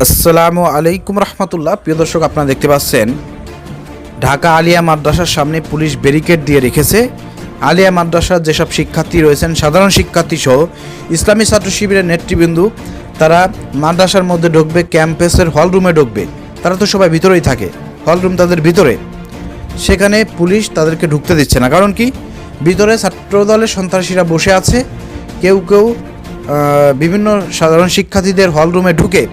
আসসালামু আলাইকুম রহমতুল্লাহ। প্রিয় দর্শক, আপনারা দেখতে পাচ্ছেন ঢাকা আলিয়া মাদ্রাসার সামনে পুলিশ ব্যারিকেড দিয়ে রেখেছে। আলিয়া মাদ্রাসার যেসব শিক্ষার্থী রয়েছেন, সাধারণ শিক্ষার্থী সহ ইসলামী ছাত্র শিবিরের নেতৃবৃন্দু, তারা মাদ্রাসার মধ্যে ঢুকবে, ক্যাম্পাসের হলরুমে ঢুকবে। তারা তো সবাই ভিতরেই থাকে, হলরুম তাদের ভিতরে। সেখানে পুলিশ তাদেরকে ঢুকতে দিচ্ছে না। কারণ কি? ভিতরে ছাত্রদলের সন্ত্রাসীরা বসে আছে। কেউ কেউ বিভিন্ন সাধারণ শিক্ষার্থীদের হলরুমে ঢুকে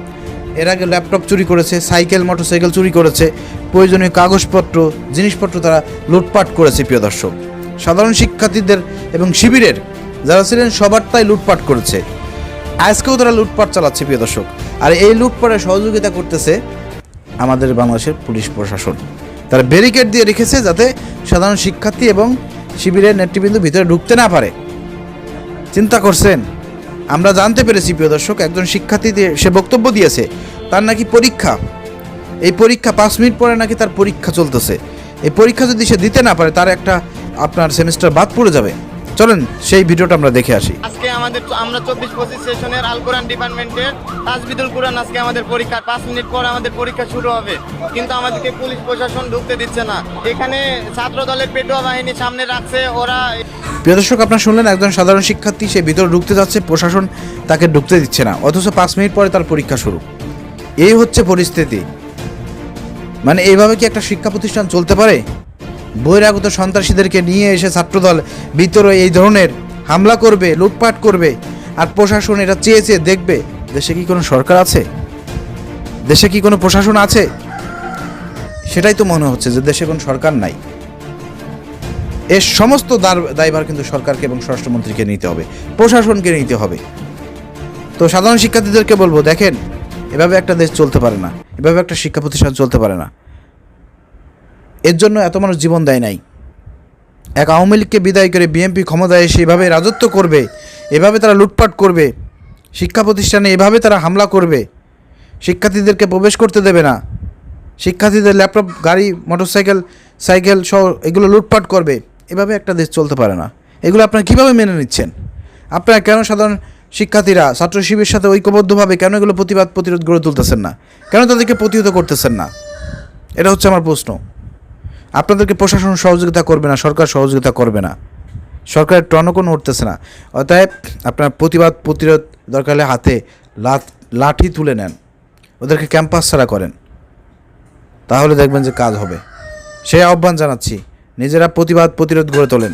এর আগে ল্যাপটপ চুরি করেছে, সাইকেল মোটরসাইকেল চুরি করেছে, প্রয়োজনীয় কাগজপত্র জিনিসপত্র তারা লুটপাট করেছে। প্রিয় দর্শক, সাধারণ শিক্ষার্থীদের এবং শিবিরের যারা ছিলেন সবারটাই লুটপাট করেছে। আজকেও তারা লুটপাট চালাচ্ছে। প্রিয় দর্শক, আর এই লুটপাটে সহযোগিতা করতেছে আমাদের বাংলাদেশের পুলিশ প্রশাসন। তারা ব্যারিকেড দিয়ে রেখেছে যাতে সাধারণ শিক্ষার্থী এবং শিবিরের নেতৃবৃন্দ ভিতরে ঢুকতে না পারে। চিন্তা করছেন? আমরা জানতে পেরেছি প্রিয় দর্শক, একজন শিক্ষার্থী সে বক্তব্য দিয়েছে তার নাকি পরীক্ষা, এই পরীক্ষা 5 মিনিট পরে নাকি তার পরীক্ষা চলতেছে। এই পরীক্ষা যদি সে দিতে না পারে তার একটা আপনার সেমিস্টার বাদ পড়ে যাবে। চলেন সেই ভিডিওটা আমরা দেখে আসি। আজকে আমরা 24-25 সেশনের আল কোরআন ডিপার্টমেন্টের তাজবিদুল কোরআন আজকে আমাদের পরীক্ষা 5 মিনিট পর আমাদের পরীক্ষা শুরু হবে, কিন্তু আমাদেরকে পুলিশ প্রশাসন ঢুকতে দিচ্ছে না। এখানে ছাত্র দলের পেটোয়া বাহিনী সামনে রাখছে ওরা। প্রিয় দর্শক, আপনারা শুনলেন, একজন সাধারণ শিক্ষার্থী সে ভিতরে ঢুকতে যাচ্ছে, প্রশাসন তাকে ঢুকতে দিচ্ছে না, অথচ 5 মিনিট পরে তার পরীক্ষা শুরু। এই হচ্ছে পরিস্থিতি। মানে এইভাবে কি একটা শিক্ষা প্রতিষ্ঠান চলতে পারে? বহিরাগত সন্ত্রাসীদেরকে নিয়ে এসে ছাত্রদল ভিতরে এই ধরনের হামলা করবে, লুটপাট করবে, আর প্রশাসন এটা চেয়ে চেয়ে দেখবে? দেশে কি কোনো সরকার আছে? দেশে কি কোনো প্রশাসন আছে? সেটাই তো মনে হচ্ছে যে দেশে কোনো সরকার নাই। এর সমস্ত দায়ভার কিন্তু সরকারকে এবং স্বরাষ্ট্রমন্ত্রীকে নিতে হবে, প্রশাসনকে নিতে হবে। তো সাধারণ শিক্ষার্থীদেরকে বলবো, দেখেন, এভাবে একটা দেশ চলতে পারে না, এভাবে একটা শিক্ষা প্রতিষ্ঠান চলতে পারে না। এর জন্য এত মানুষ জীবন দেয় নাই। এক আওয়ামী লীগকে বিদায় করে বিএনপি ক্ষমতায় এসে এভাবে রাজত্ব করবে, এভাবে তারা লুটপাট করবে, শিক্ষা প্রতিষ্ঠানে এভাবে তারা হামলা করবে, শিক্ষার্থীদেরকে প্রবেশ করতে দেবে না, শিক্ষার্থীদের ল্যাপটপ, গাড়ি, মোটরসাইকেল, সাইকেল সহ এগুলো লুটপাট করবে। এভাবে একটা দেশ চলতে পারে না। এগুলো আপনারা কীভাবে মেনে নিচ্ছেন? আপনারা কেন সাধারণ শিক্ষার্থীরা ছাত্র শিবিরের সাথে ঐক্যবদ্ধভাবে কেন এগুলো প্রতিরোধ গড়ে তুলতেছেন না? কেন তাদেরকে প্রতিহত করতেছেন না? এটা হচ্ছে আমার প্রশ্ন। আপনাদেরকে প্রশাসন সহযোগিতা করবে না, সরকার সহযোগিতা করবে না, সরকারের টনকও নড়তেছে না। অতএব আপনার প্রতিরোধ দরকার হলে হাতে লাঠি তুলে নেন, ওদেরকে ক্যাম্পাস ছাড়া করেন, তাহলে দেখবেন যে কাজ হবে। সেই আহ্বান জানাচ্ছি, নিজেরা প্রতিরোধ গড়ে তোলেন।